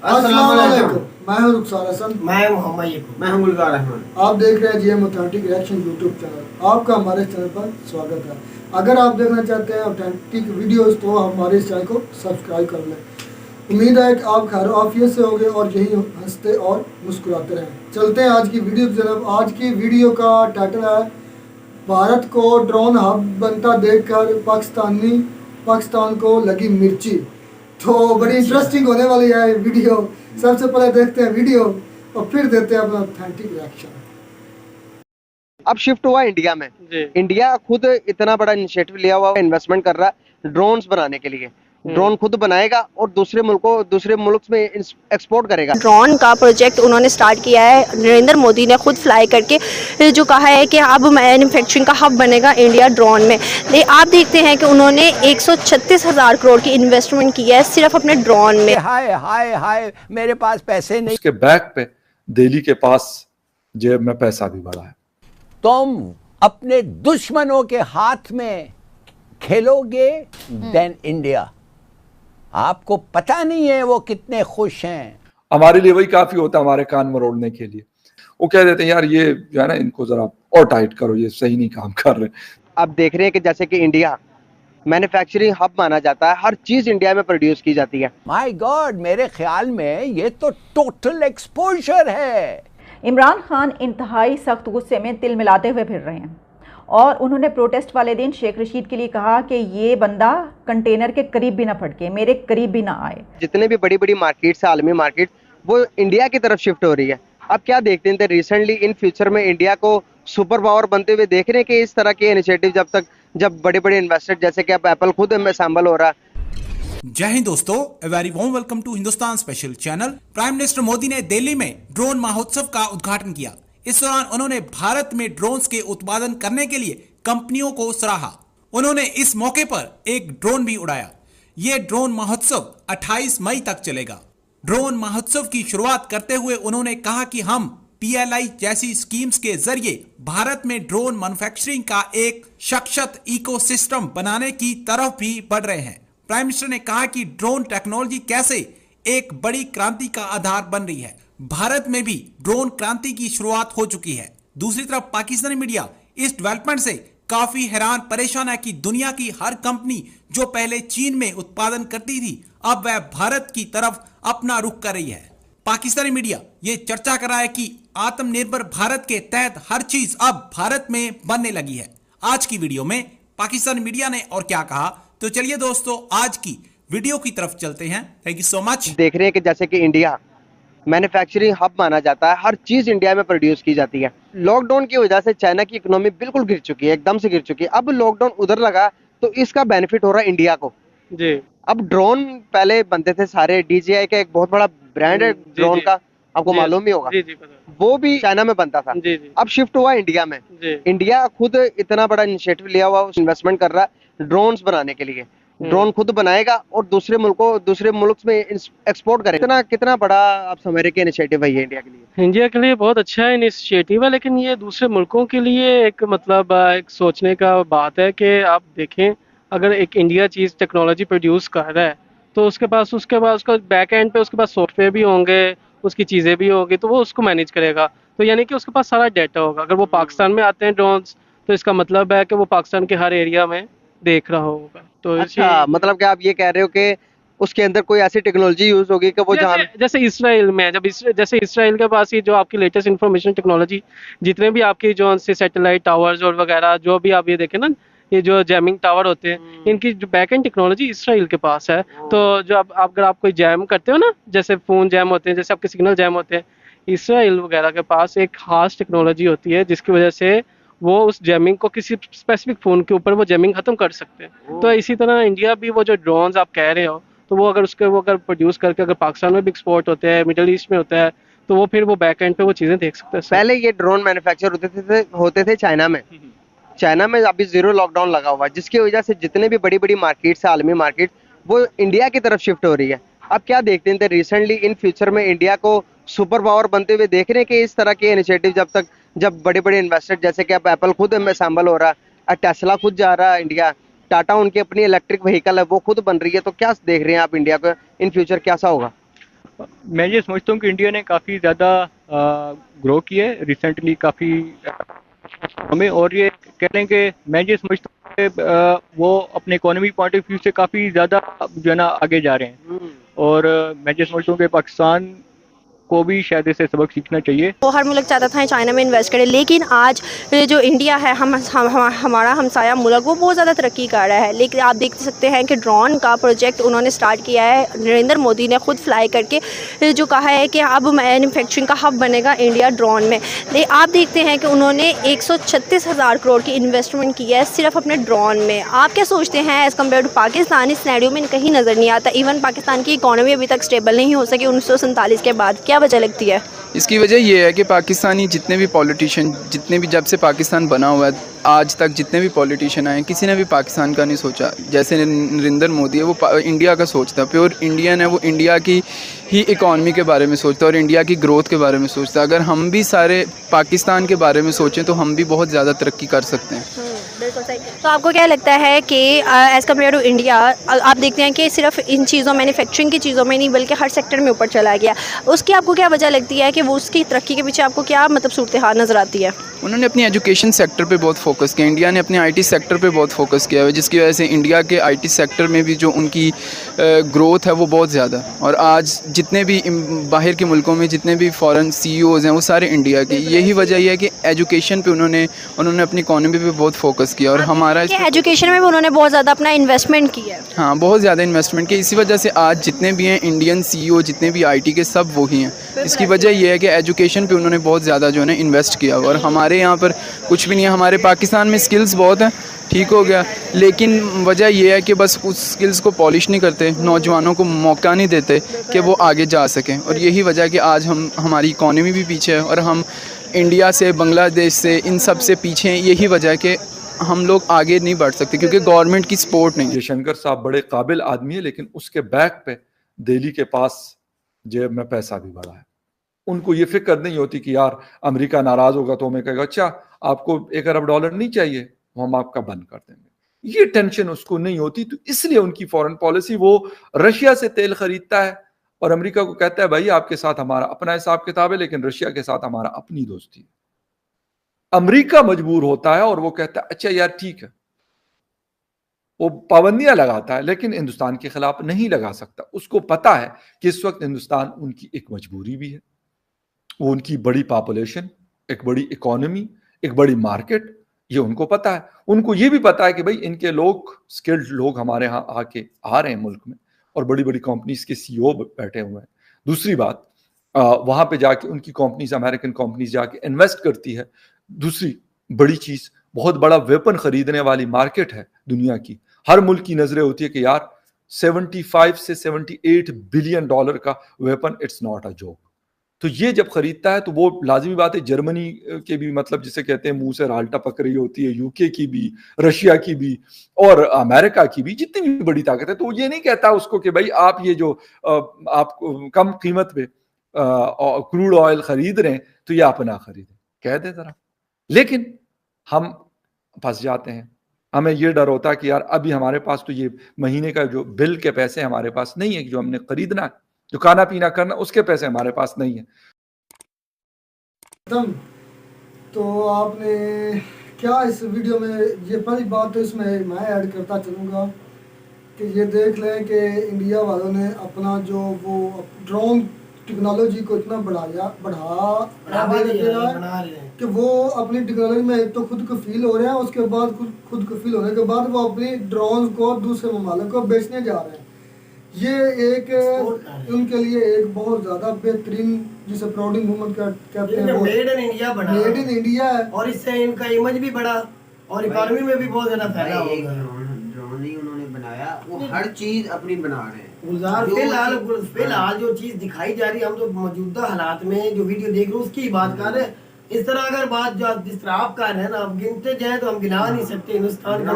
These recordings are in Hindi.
अस्सलाम वालेकुम। मैं हूं रुखसार हसन। मैं मोहम्मद मैं हूं गुलजार रहमान। आप देख रहे हैं GM authentic reaction YouTube channel. आपका हमारे चैनल पर स्वागत है। अगर आप देखना चाहते हैं ऑथेंटिक वीडियोस तो हमारे इस चैनल को सब्सक्राइब कर लें। उम्मीद है कि आप खैर आफियत से होंगे और यही हंसते और मुस्कुराते रहें। चलते हैं आज की वीडियो की तरफ। आज की वीडियो का टाइटल है भारत को ड्रोन हब बनता देखकर पाकिस्तान को लगी मिर्ची। तो बड़ी इंटरेस्टिंग होने वाली है वीडियो। सबसे पहले देखते हैं वीडियो और फिर देते हैं अपना ऑथेंटिक रिएक्शन। अब शिफ्ट हुआ इंडिया में। इंडिया खुद इतना बड़ा इनिशिएटिव लिया हुआ इन्वेस्टमेंट कर रहा है ड्रोन्स बनाने के लिए। ड्रोन खुद बनाएगा और दूसरे मुल्क में एक्सपोर्ट करेगा। ड्रोन का प्रोजेक्ट उन्होंने स्टार्ट किया है। नरेंद्र मोदी ने खुद फ्लाई करके जो कहा है कि अब मैन्युफैक्चरिंग का हब बनेगा इंडिया ड्रोन में। आप देखते हैं कि उन्होंने 136,000 करोड़ की इन्वेस्टमेंट की है सिर्फ अपने ड्रोन में। हाय हाय हाय मेरे पास पैसे नहीं। उसके बैक पे दिल्ली के पास जेब में पैसा भी बड़ा है। तुम अपने दुश्मनों के हाथ में खेलोगे देन इंडिया। आपको पता नहीं है वो कितने खुश हैं। हमारे लिए वही काफी होता है हमारे कान मरोड़ने के लिए। वो कह देते हैं यार ये जो है ना इनको जरा और टाइट करो, ये सही नहीं काम कर रहे। अब देख रहे हैं कि जैसे कि इंडिया मैन्युफैक्चरिंग हब माना जाता है, हर चीज इंडिया में प्रोड्यूस की जाती है। माय गॉड, मेरे ख्याल में ये तो टोटल एक्सपोजर है। इमरान खान इंतहाई सख्त गुस्से में तिल मिलाते हुए फिर रहे हैं और उन्होंने प्रोटेस्ट वाले दिन शेख रशीद के लिए कहा कि ये बंदा कंटेनर के करीब भी ना फटके, मेरे करीब भी ना आए। जितने भी बड़ी बड़ी मार्केट्स है, आलमी मार्केट, वो इंडिया की तरफ शिफ्ट हो रही है। अब क्या देखते हैं रिसेंटली इन फ्यूचर में इंडिया को सुपर पावर बनते हुए देख रहे हैं कि इस तरह के इनिशिएटिव जब बड़े बड़े इन्वेस्टर जैसे कि अब एप्पल खुद में शामिल हो रहा है। जय हिंद दोस्तों, a very warm welcome to Hindustan special channel. Prime minister Modi ने दिल्ली में ड्रोन महोत्सव का उद्घाटन किया। इस दौरान उन्होंने भारत में ड्रोन्स के उत्पादन करने के लिए कंपनियों को सराहा। उन्होंने इस मौके पर एक ड्रोन भी उड़ाया। ये ड्रोन महोत्सव 28 मई तक चलेगा। ड्रोन महोत्सव की शुरुआत करते हुए उन्होंने कहा कि हम PLI जैसी स्कीम्स के जरिए भारत में ड्रोन मैन्युफैक्चरिंग का एक सशक्त इकोसिस्टम बनाने की तरफ भी बढ़ रहे हैं। प्राइम मिनिस्टर ने कहा कि ड्रोन टेक्नोलॉजी कैसे एक बड़ी क्रांति का आधार बन रही है। भारत में भी ड्रोन क्रांति की शुरुआत हो चुकी है। दूसरी तरफ पाकिस्तानी मीडिया इस डेवलपमेंट से काफी हैरान परेशान है कि दुनिया की हर कंपनी जो पहले चीन में उत्पादन करती थी अब वह भारत की तरफ अपना रुख कर रही है। पाकिस्तानी मीडिया ये चर्चा कर रहा है कि आत्मनिर्भर भारत के तहत हर चीज अब भारत में बनने लगी है। आज की वीडियो में पाकिस्तानी मीडिया ने और क्या कहा, तो चलिए दोस्तों आज की वीडियो की तरफ चलते हैं। Thank you so much. देख रहे हैं कि जैसे कि इंडिया मैन्युफैक्चरिंग हब माना जाता है, हर चीज इंडिया में प्रोड्यूस की जाती है। लॉकडाउन की वजह से चाइना की इकोनॉमी बिल्कुल गिर चुकी है, एकदम से गिर चुकी है। अब लॉकडाउन उधर लगा तो इसका बेनिफिट हो रहा है इंडिया को जी। अब ड्रोन पहले बनते थे सारे, DJI का एक बहुत बड़ा ब्रांड है ड्रोन का, आपको मालूम ही होगा। वो भी चाइना में बनता था। अब शिफ्ट हुआ इंडिया में। इंडिया खुद इतना बड़ा इनिशिएटिव लिया हुआ इन्वेस्टमेंट कर रहा है ड्रोन्स बनाने के लिए। ड्रोन खुद बनाएगा और दूसरे मुल्क में एक्सपोर्ट करेगा। कितना बड़ा आप समझ रहे हैं इनिशिएटिव है ये इंडिया के लिए? इंडिया के लिए बहुत अच्छा इनिशिएटिव है, लेकिन ये दूसरे मुल्कों के लिए एक मतलब एक सोचने का बात है कि आप देखें अगर एक इंडिया चीज़ टेक्नोलॉजी प्रोड्यूस कर रहा है तो उसके पास उसका बैक एंड पे उसके पास सॉफ्टवेयर भी होंगे, उसकी चीज़ें भी होंगी, तो वो उसको मैनेज करेगा। तो यानी कि उसके पास सारा डाटा होगा। अगर वो पाकिस्तान में आते हैं ड्रोन्स तो इसका मतलब है कि वो पाकिस्तान के हर एरिया में देख रहा होगा। तो अच्छा, मतलब कि आप ये कह रहे हो कि उसके अंदर कोई ऐसी टेक्नोलॉजी यूज होगी कि वो जैसे इसराइल में जैसे इसराइल के पास ये जो आपकी लेटेस्ट इंफॉर्मेशन टेक्नोलॉजी जितने भी आपकी जो सैटेलाइट टावर्स और वगैरह जो भी आप ये देखें ना, ये जो जैमिंग टावर होते हैं, इनकी जो बैक एंड टेक्नोलॉजी इसराइल के पास है। तो जो अगर आप कोई जैम करते हो ना, जैसे फोन जैम होते हैं, जैसे आपके सिग्नल जैम होते हैं, इसराइल वगैरह के पास एक खास टेक्नोलॉजी होती है जिसकी वजह से वो उस जैमिंग को किसी स्पेसिफिक फोन के ऊपर वो जैमिंग खत्म कर सकते हैं। तो इसी तरह इंडिया भी वो जो ड्रोन्स आप कह रहे हो, तो वो अगर प्रोड्यूस करके अगर पाकिस्तान में भी एक्सपोर्ट होते हैं, मिडिल ईस्ट में होता है, तो वो फिर वो बैक एंड पे वो चीजें देख सकते हैं। पहले ये ड्रोन मैन्युफैक्चर होते थे चाइना में। अभी जीरो लॉकडाउन लगा हुआ है जिसकी वजह से जितने भी बड़ी बड़ी मार्केट्स है, आलमी मार्केट, वो इंडिया की तरफ शिफ्ट हो रही है। अब क्या देखते हैं रिसेंटली इन फ्यूचर में इंडिया को सुपर पावर बनते हुए देख रहे हैं कि इस तरह के इनिशिएटिव जब बड़े बड़े इन्वेस्टर जैसे कि अब एप्पल खुद में शामिल हो रहा है, टेस्ला खुद जा रहा है इंडिया, टाटा उनकी अपनी इलेक्ट्रिक व्हीकल है वो खुद बन रही है, तो क्या देख रहे हैं आप इंडिया को इन फ्यूचर कैसा होगा? मैं ये समझता हूँ कि इंडिया ने काफ़ी ज़्यादा ग्रो किया है रिसेंटली काफ़ी हमें, और ये कह रहे हैं कि मैं ये समझता हूँ कि वो अपने इकोनॉमी पॉइंट ऑफ व्यू से काफ़ी ज़्यादा जो है ना आगे जा रहे हैं, और मैं ये समझता हूँ कि पाकिस्तान को भी शायद इससे सबक सीखना चाहिए। वो हर मुल्क चाहता था चाइना में इन्वेस्ट करे, लेकिन आज जो इंडिया है हमारा हमसाया मुल्क वो बहुत ज़्यादा तरक्की कर रहा है। लेकिन आप देख सकते हैं कि ड्रोन का प्रोजेक्ट उन्होंने स्टार्ट किया है, नरेंद्र मोदी ने खुद फ्लाई करके जो कहा है कि अब मैन्युफैक्चरिंग का हब बनेगा इंडिया ड्रोन में। लेकिन आप देखते हैं कि उन्होंने 136,000 करोड़ की इन्वेस्टमेंट की है सिर्फ अपने ड्रोन में। आप क्या सोचते हैं एज़ कम्पेयर टू पाकिस्तान इस सिनेरियो में कहीं नज़र नहीं आता? इवन पाकिस्तान की इकॉनमी अभी तक स्टेबल नहीं हो सकी 1947 के बाद, क्या वजह लगती है? इसकी वजह ये है कि पाकिस्तानी जितने भी पॉलिटिशियन, जितने भी जब से पाकिस्तान बना हुआ है आज तक जितने भी पॉलिटिशियन आए, किसी ने भी पाकिस्तान का नहीं सोचा। जैसे नरेंद्र मोदी है वो इंडिया का सोचता है, प्योर इंडियन है, वो इंडिया की ही इकॉनमी के बारे में सोचता है और इंडिया की ग्रोथ के बारे में सोचता है। अगर हम भी सारे पाकिस्तान के बारे में सोचें तो हम भी बहुत ज़्यादा तरक्की कर सकते हैं। बिल्कुल सही। तो आपको क्या लगता है कि एज़ कम्पेयर टू इंडिया आप देखते हैं कि सिर्फ इन चीज़ों मैन्युफैक्चरिंग की चीज़ों में नहीं बल्कि हर सेक्टर में ऊपर चला गया, उसकी आपको क्या वजह लगती है कि वो उसकी तरक्की के पीछे आपको क्या मतलब सूरत हाल नज़र आती है? उन्होंने अपनी एजुकेशन सेक्टर पे बहुत फोकस किया, इंडिया ने अपने आईटी सेक्टर पे बहुत फोकस किया है, जिसकी वजह से इंडिया के आईटी सेक्टर में भी जो उनकी ग्रोथ है वो बहुत ज़्यादा। और आज जितने भी बाहर के मुल्कों में जितने भी फॉरेन सीईओज़ हैं वो सारे इंडिया के। यही वजह यह है कि एजुकेशन पे उन्होंने अपनी इकॉनमी पे बहुत फोकस किया और हमारा एजुकेशन में भी उन्होंने बहुत ज़्यादा अपना इन्वेस्टमेंट किया है। हाँ, बहुत ज़्यादा इन्वेस्टमेंट किया। इसी वजह से आज जितने भी हैं इंडियन सीईओ जितने भी आईटी के सब वही हैं। इसकी वजह यह है कि एजुकेशन पे उन्होंने बहुत ज़्यादा जो है ना इन्वेस्ट किया। और हमारे यहाँ पर कुछ भी नहीं है। हमारे पाकिस्तान में स्किल्स बहुत हैं, ठीक हो गया, लेकिन वजह यह है कि बस उस स्किल्स को पॉलिश नहीं करते, नौजवानों को मौका नहीं देते कि वो आगे जा सकें। और यही वजह है कि आज हमारी इकॉनमी भी पीछे है और हम इंडिया से, बांग्लादेश से, इन सब से पीछे हैं। यही वजह है कि हम लोग आगे नहीं बढ़ सकते क्योंकि गवर्नमेंट की सपोर्ट नहीं है। जयशंकर साहब बड़े काबिल आदमी है, लेकिन उसके बैक पे दिल्ली के पास जेब में पैसा भी बड़ा है। उनको ये फिक्र नहीं होती कि यार अमेरिका नाराज होगा तो हमें कहेगा अच्छा आपको $1 अरब नहीं चाहिए, हम आपका बंद कर देंगे। ये टेंशन उसको नहीं होती। तो इसलिए उनकी फॉरेन पॉलिसी, वो रशिया से तेल खरीदता है और अमेरिका को कहता है भाई आपके साथ हमारा अपना हिसाब किताब है, लेकिन रशिया के साथ हमारा अपनी दोस्ती है। अमेरिका मजबूर होता है और वो कहता है अच्छा यार ठीक है, वो पाबंदियां लगाता है लेकिन हिंदुस्तान के खिलाफ नहीं लगा सकता। उसको पता है कि इस वक्त हिंदुस्तान उनकी एक मजबूरी भी है। वो उनकी बड़ी पॉपुलेशन, एक बड़ी इकोनॉमी, एक बड़ी मार्केट, ये उनको पता है। उनको ये भी पता है कि भाई इनके लोग, स्किल्ड लोग हमारे यहाँ आके आ रहे हैं मुल्क में और बड़ी बड़ी कंपनीज के सीईओ बैठे हुए हैं। दूसरी बात, वहां पे जाके उनकी कंपनीज, अमेरिकन कंपनीज जाके इन्वेस्ट करती है। दूसरी बड़ी चीज, बहुत बड़ा वेपन खरीदने वाली मार्केट है दुनिया की। हर मुल्क की नजरें होती है कि यार 75 से 78 बिलियन डॉलर का weapon, it's not a joke. तो ये जब खरीदता है तो वो लाजिमी बात है, जर्मनी के भी, मतलब जिसे कहते हैं मुंह से राल टपक रही होती है, यूके की भी, रशिया की भी और अमेरिका की भी, जितनी भी बड़ी ताकत है। तो ये नहीं कहता उसको कि भाई आप ये जो आप कम कीमत पे क्रूड ऑयल खरीद रहे हैं तो ये अपना खरीदें, कह दे जरा। लेकिन हम फंस जाते हैं। हमें ये डर होता है कि यार अभी हमारे पास तो ये महीने का जो बिल के पैसे हमारे पास नहीं है, जो हमने खरीदना है, जो खाना पीना करना, उसके पैसे हमारे पास नहीं है। तो आपने क्या इस वीडियो में, ये पहली बात तो इसमें मैं ऐड करता चलूँगा कि ये देख लें कि इंडिया वालों ने अपना जो वो ड्रोन टेक्नोलॉजी को इतना बढ़ा दिया कि वो अपनी टेक्नोलॉजी में एक तो खुद कफील हो रहे हैं, उसके बाद खुद कफील होने के बाद वो अपनी ड्रोन को दूसरे ममालिक को बेचने जा रहे हैं। ये एक उनके लिए एक बहुत ज़्यादा बेहतरीन, जिसे प्राउडिंग मूवमेंट कहते हैं, मेड इन इंडिया बना, मेड इन इंडिया है और इससे इनका इमेज भी बढ़ा और इकोनॉमी में भी बहुत ज़्यादा फायदा होगा। ड्रोन ही उन्होंने बनाया, वो हर चीज़ अपनी बना रहे हैं। फिलहाल जो चीज़ दिखाई जा रही है, हम तो मौजूदा हालात में जो वीडियो देख रहे हैं उसकी बात कर रहे हैं। इस तरह अगर बात जो जिस तरह आप कर रहे हैं ना, अब गिनते जाए तो हम गिना नहीं सकते। हिंदुस्तान का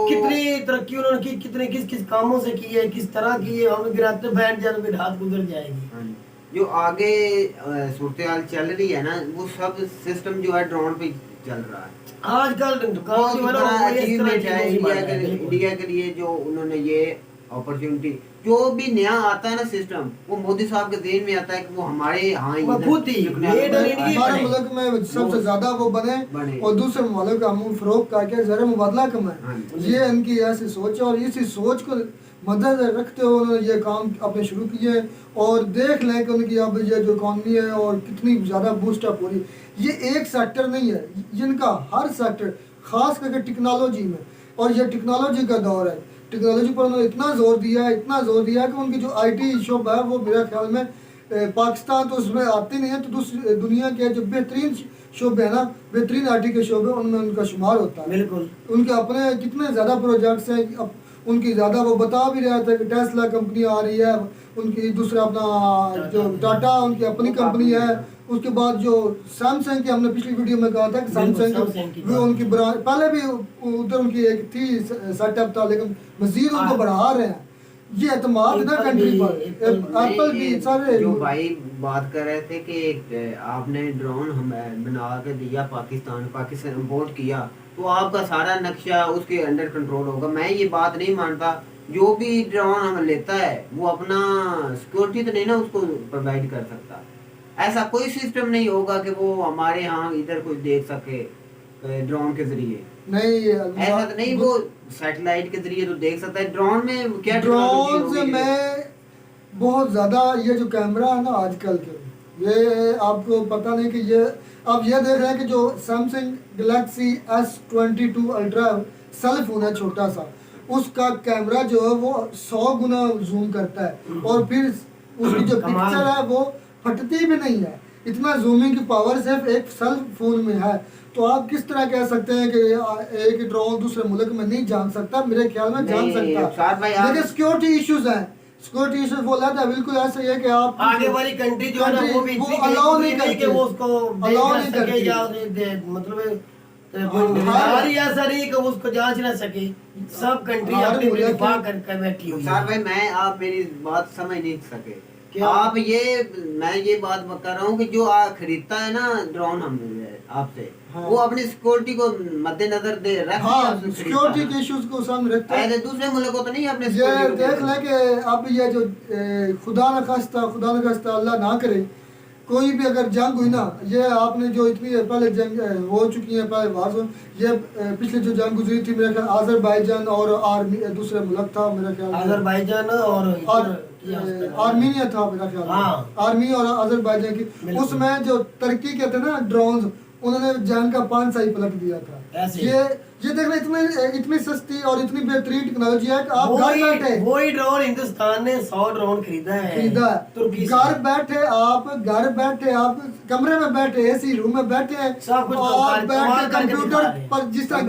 कितनी तरक्की उन्होंने की, कितने किस किस कामों से की है, किस तरह की है, हम गिनाते बैठ जाए तो फिर हाथ गुजर जाएगी। जो आगे सूरत हाल चल रही है ना, वो सब सिस्टम जो है ड्रोन पे चल रहा है। आजकल बहुत जो है ना, बड़ा वो इस तरह अचीवमेंट की है चीज़ों से इंडिया बात के है, बिल्कुल। इंडिया के लिए जो उन्होंने ये अपॉर्चुनिटी, जो भी नया आता है ना सिस्टम, वो मोदी साहब के ज़हन में आता है कि वो हमारे यहाँ वो इधर खुद ही टेक्नोलॉजी made in India हमारे बने। मुल्क में सबसे ज्यादा वो बने बने। और दूसरे मुल्क का मुंह फरोख करके जरा मुबादला कमाए, हाँ ये इनकी ऐसी सोच है। और इसी सोच को मद्देनजर रखते हुए उन्होंने ये काम अपने शुरू किए। और देख लें कि उनकी अब ये जो इकॉनमी है और कितनी ज़्यादा बूस्टअप हो रही है। ये एक सेक्टर नहीं है, जिनका हर सेक्टर खास करके टेक्नोलॉजी में, और ये टेक्नोलॉजी का दौर है। टेक्नोलॉजी पर उन्होंने इतना जोर दिया है, इतना जोर दिया है कि उनकी जो आईटी शोबा है वो मेरे ख्याल में पाकिस्तान तो उसमें आती नहीं है, तो दूसरी दुनिया के जो बेहतरीन शोबे हैं ना, बेहतरीन आईटी के शोबे, उनमें उनका शुमार होता है। बिल्कुल। उनके अपने कितने ज़्यादा प्रोजेक्ट्स हैं, उनकी ज़्यादा वो बता भी रहा था कि टेस्ला कंपनी आ रही है, उनकी दूसरा अपना जो टाटा उनकी अपनी कंपनी है। उसके बाद जो सैमसंग की हमने पिछली वीडियो में कहा था कि सैमसंग वो उनकी ब्रांड पहले भी उधर उनकी एक थी सेटअप था, लेकिन मजीद उनको बढ़ा रहे हैं। ये एतमाद ना कंट्री पर एप्पल भी सारे जो भाई बात कर रहे थे कि आपने ड्रोन हम बना के दिया, पाकिस्तान इंपोर्ट किया, तो आपका सारा नक्शा उसके अंडर कंट्रोल होगा। मैं ये बात नहीं मानता। जो भी ड्रोन हम लेता है वो अपना सिक्योरिटी तो नहीं ना उसको प्रोवाइड कर सकता। ऐसा कोई सिस्टम नहीं होगा कि वो हमारे यहाँ इधर कोई देख सके ड्रोन के जरिए। नहीं, ऐसा तो नहीं, वो सैटेलाइट के जरिए तो देख सकता है। ड्रोन में क्या ड्रोन में बहुत ज़्यादा ये जो कैमरा है ना आजकल के, ये आपको पता नहीं कि ये आप ये देख रहे हैं कि जो Samsung Galaxy S22 ultra cell phone है छोटा सा, उसका कैमरा जो है वो 100 गुना जूम करता है, और फिर उसकी जो पिक्चर है वो फटती भी नहीं है। इतना जूमिंग की पावर सिर्फ एक सेल फोन में है। तो आप किस तरह कह सकते हैं कि एक ड्रोन दूसरे मुल्क में नहीं जान सकता? मेरे ख्याल में जान सकता, लेकिन सिक्योरिटी इश्यूज हैं। सिक्योरिटी इश्यूज बोला था, बिल्कुल ऐसा ही है कि आप आगे वाली कंट्री जो है ना वो भी अलाउ नहीं करती कि वो उसको अलाउ नहीं करती, या मतलब हमारी ऐसा नहीं कि उसको जांच ना सके। सब कंट्री अपने दिफा करके बैठी हुई है। भाई मैं आप मेरी बात समझ नहीं सके। आप मैं ये बात कर रहा हूँ कि जो खरीदता है ना ड्रोन हम आपसे, वो अपनी सिक्योरिटी को मद्देनजर दे रखते सिक्योरिटी के इश्यूज को सामने रखते हैं। दूसरे मुल्कों तो नहीं अपने ये देख लें कि अब ये जो खुदा न खास्ता अल्लाह ना करे कोई भी अगर जंग हुई ना, ये आपने जो इतनी पहले जंग हो चुकी है, पहले वार ये पिछले जो जंग गुजरी थी मेरे ख्याल आज़रबाईजान और आर्मी दूसरे मुल्क था मेरे ख्याल आज़रबाईजान और आर्मीनिया था मेरा ख्याल। हाँ। आर्मी और आज़रबाईजान की, उसमें जो तुर्की के थे ना ड्रोन, उन्होंने जंग का 5 साल पलट दिया था। ये देख रहे इतनी सस्ती और इतनी बेहतरीन टेक्नोलॉजी है कि आप घर बैठे वही ड्रोन हिंदुस्तान ने 100 ड्रोन खरीदा है। घर बैठे आप कमरे में बैठे एसी रूम में बैठे आप बैठे कंप्यूटर पर जिस तरह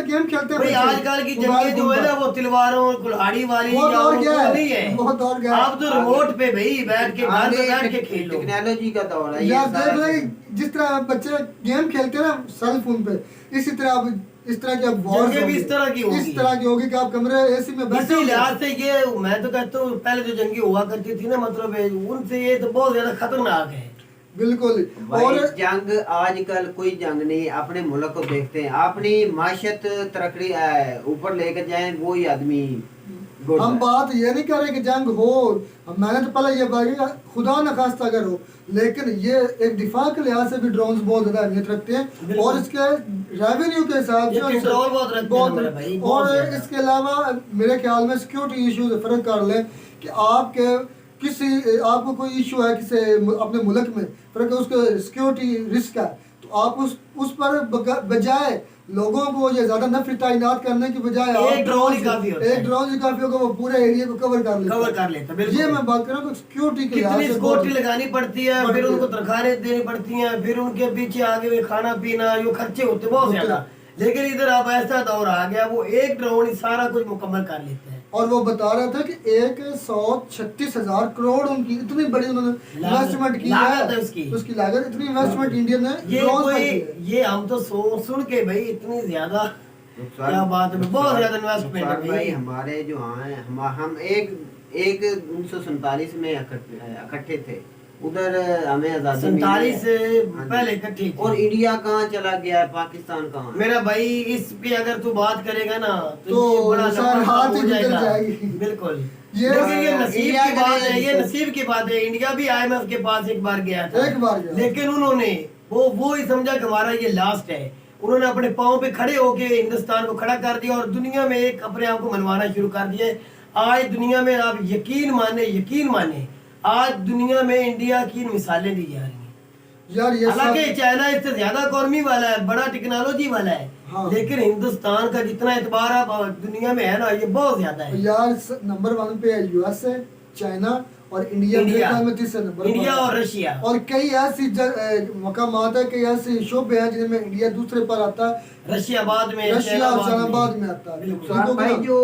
गेम खेलते हैं। आजकल की जंगें जो है ना वो तलवारों और कुल्हाड़ी वाली नहीं है, बहुत और गया। आप तो रिमोट पे भाई बैठ के घर में बैठ के खेलो। टेक्नोलॉजी का दौर है यार। देख रहे जिस तरह बच्चे गेम खेलते हैं ना सेल फोन पे, इसी तरह अब इस तरह की अब वॉर भी इस तरह की होगी कि आप कमरे एसी में बैठे। इसी लिहाज से ये मैं तो कहता हूँ पहले जो जंगी हुआ करती थी ना, मतलब उनसे ये तो बहुत ज्यादा खतरनाक है। बिल्कुल। और जंग आजकल कोई जंग नहीं, अपने मुल्क को देखते हैं, अपनी माशत तरक्की ऊपर लेकर जाए वो ही आदमी। हम बात ये नहीं कर रहे कि जंग हो, मैंने तो पहले ये बात किया खुदा न खास्ता अगर हो, लेकिन ये एक दिफा के लिहाज से भी ड्रोन्स बहुत ज्यादा अहमियत रखते हैं और इसके रेवेन्यू के हिसाब से और इसके अलावा मेरे ख्याल में सिक्योरिटी इश्यूज फर्क कर लें कि आपको कोई इशू है किसी अपने मुल्क में, फर्क उसके सिक्योरिटी रिस्क है, तो आप उस पर बजाय लोगों को ये ज्यादा नफरी तैनात करने की बजाय एक ड्रोन ही काफी होगा, वो पूरे एरिया को कवर कर लेता। ये मैं बात कर रहा हूँ सिक्योरिटी के कितनी सिक्योरिटी लगानी पड़ती है, फिर उनको तनख्वाहें देनी पड़ती हैं, फिर उनके पीछे आगे में खाना पीना जो खर्चे होते हैं बहुत ज्यादा। लेकिन इधर अब ऐसा दौर आ गया वो एक ड्रोन ही सारा कुछ मुकम्मल कर लेते हैं। और वो बता रहा था कि 136,000 करोड़ उनकी इतनी बड़ी उन्होंने इन्वेस्टमेंट की है, उसकी लागत इतनी इन्वेस्टमेंट इंडिया ने ये हम तो सुन के भाई इतनी ज्यादा क्या बात है, बहुत ज्यादा इन्वेस्टमेंट है भाई। हमारे जो हम एक 1947 में इकट्ठे थे, उधर हमें आजादी 47 से हाँ जी। पहले इकट्ठी थी। और इंडिया कहाँ चला गया है, पाकिस्तान कहाँ है? मेरा भाई इस पे अगर तू बात करेगा ना तो ये बड़ा सर लंबा हाथ काम ही हो निकल जाएगा। जाएगी। बिल्कुल ये लेकिन ये नसीब इंडिया की के बात लिए है, ये तो- नसीब की बात है। इंडिया भी IMF के पास एक बार गया था, एक बार गया। लेकिन उन्होंने वो ही समझा कि हमारा ये लास्ट है। उन्होंने अपने पाँव पे खड़े होके हिंदुस्तान को खड़ा कर दिया और दुनिया में एक अपने आप को मनवाना शुरू कर दिया है। आज दुनिया में आप यकीन माने आज दुनिया में इंडिया की मिसालें दी जा रही हैं। यार ये हालांकि सब चाइना इससे ज्यादा इकोनॉमी वाला है, बड़ा टेक्नोलॉजी वाला है, हाँ। लेकिन हिंदुस्तान का जितना एतबार अब दुनिया में है ना, ये बहुत ज्यादा है। यार नंबर 1 पे है USA, चाइना और इंडिया मेरे ख्याल में तीसरे नंबर पर इंडिया है। और रशिया। और कई ऐसी मकामात है, कई ऐसे शोबे हैं जिनमें इंडिया दूसरे पर आता है, रशिया बाद में, रशिया और चाइना में। बाद में आता है। बिल्कुल। ठीक हो भाई गया? जो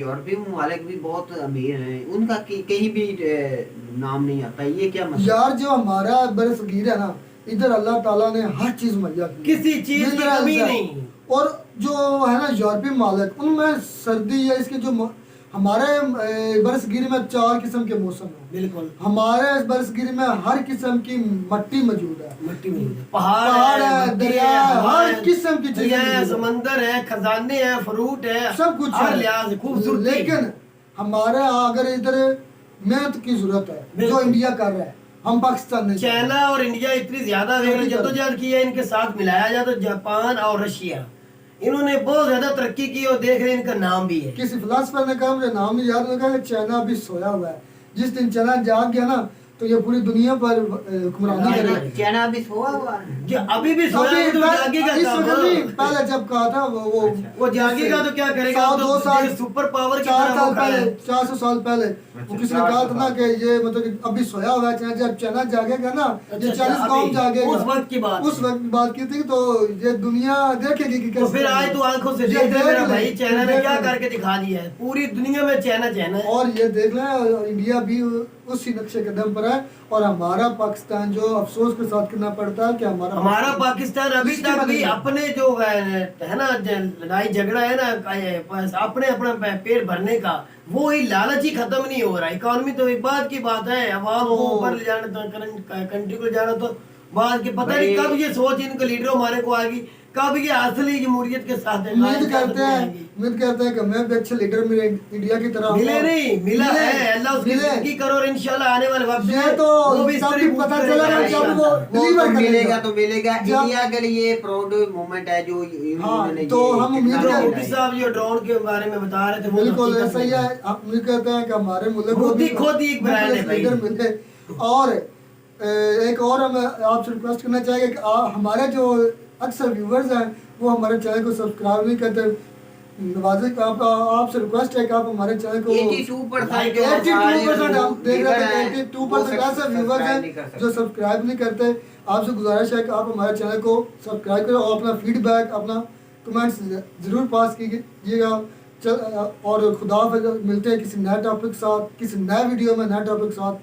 यूरोपीय ममालिक भी बहुत अमीर हैं, उनका कहीं भी नाम नहीं आता, ये क्या मतलब? यार जो हमारा बरसगीर है ना, इधर अल्लाह ताला ने हर चीज मुहैया की, किसी चीज की Minerals कमी है। नहीं। और जो है ना यूरोपीय मालिक, उनमें सर्दी या इसके जो हमारे बरसगीर में 4 किस्म के मौसम हैं। बिल्कुल। हमारे इस बरसगीर में हर किस्म की मट्टी मौजूद है, मट्टी में पहाड़ है, मट्टी दरिया है, है, हवा हर है, किस्म की दरिया चीजें है, मौजूद है। समंदर है, खजाने हैं, फ्रूट है, सब कुछ हर है। लिहाज से खूबसूरती। लेकिन हमारे यहाँ अगर इधर मेहनत की जरूरत है, जो बिल्कुल। इंडिया कर रहा है, हम पाकिस्तान नहीं कर रहे। चाइना और इंडिया इतनी ज्यादा जद्दोजहद की है, इनके साथ मिलाया जाए तो जापान और रशिया, इन्होंने बहुत ज्यादा तरक्की की और देख रहे हैं, इनका नाम भी है। किसी फिलोसफर ने कहा, मुझे नाम नहीं याद, उन्होंने कहा कि चाइना अभी सोया हुआ है, जिस दिन चाइना जाग गया ना तो ये पूरी दुनिया पर हुक्मरानी करेगा। चाइना अभी सोया हुआ है? कि अभी भी सोया है तो जागेगा इस कब? वक्त नहीं, पहले जब कहा था वो जागेगा तो क्या करेगा? 2 साल सुपर पावर की 4 तरह साल वो खड़ा पहले है। 400 साल पहले वो किसी ने कहा था ना कि ये मतलब कि अभी सोया हुआ है चाइना, जब चाइना जागेगा ना, ये अच्छा, 40 कौम अभी, जागेगा। उस वक्त की बात उस वक्त बात की थी, तो ये दुनिया देखेगी कि तो कैसे फिर आज तू आंखों से ये देख ले मेरा ले, भाई, चाइना ये ने देख क्या ले। करके दिखा दिया है। पूरी दुनिया में चाइना है। और ये देख लें, और इंडिया भी उसी नक्शे कदम पर है। और हमारा पाकिस्तान जो अफसोस के साथ करना पड़ता है कि हमारा पाकिस्तान अभी इसकी तक मदद भी नहीं। अपने जो है ना लड़ाई झगड़ा है ना, अपने अपना पेट भरने का, वो ही लालच ही खत्म नहीं हो रहा। इकोनॉमी तो एक बात की बात है, अवाम को ऊपर ले जाना तो कंट्री को ले जाना तो बात की पता नहीं कब ये सोच इनको लीडरों हमारे को आएगी, कब ये असली जमहूरियत के साथ उम्मीद करते हैं कि मैं भी अच्छे लीडर मिले इंडिया की तरह। मिले नहीं, मिला है, अल्लाह उसकी जिंदगी करो और इंशाल्लाह आने वाले वक्त ये तो वो भी इस तब तरह भी move पता करेगा चला जब वो डिलीवर तो मिलेगा करेगा। तो मिलेगा। जब- इंडिया के लिए प्राउड मोमेंट है जो इन्होंने तो ये हम उम्मीद टेक्नोलॉजी करते मोदी लाई। साहब जो ड्रोन के बारे में बता रहे थे वो बिल्कुल हकीकत ऐसा ही में है। हम उम्मीद करते हैं कि हमारे मुल्क को मोदी भी खुद ही एक ब्रांड है भाई। लीडर मिले। और एक और हम आपसे रिक्वेस्ट करना चाहेंगे कि हमारे जो अक्सर व्यूवर्स हैं वो हमारे चैनल को सब्सक्राइब नहीं करते। नवाजिक आपसे रिक्वेस्ट है कि आप हमारे चैनल को 82% 82% हम देख रहे हैं कि 82% ऐसे सब्सक्राइब व्यूवर्स नहीं हैं कर सकते। जो सब्सक्राइब नहीं करते। आपसे गुजारिश है कि आप हमारे चैनल को सब्सक्राइब करें और अपना फीडबैक, अपना कमेंट्स ज़रूर पास कीजिएगा। और खुदा हाफ़िज़, मिलते हैं किसी नए टॉपिक के साथ, किसी नए वीडियो में नए टॉपिक के साथ।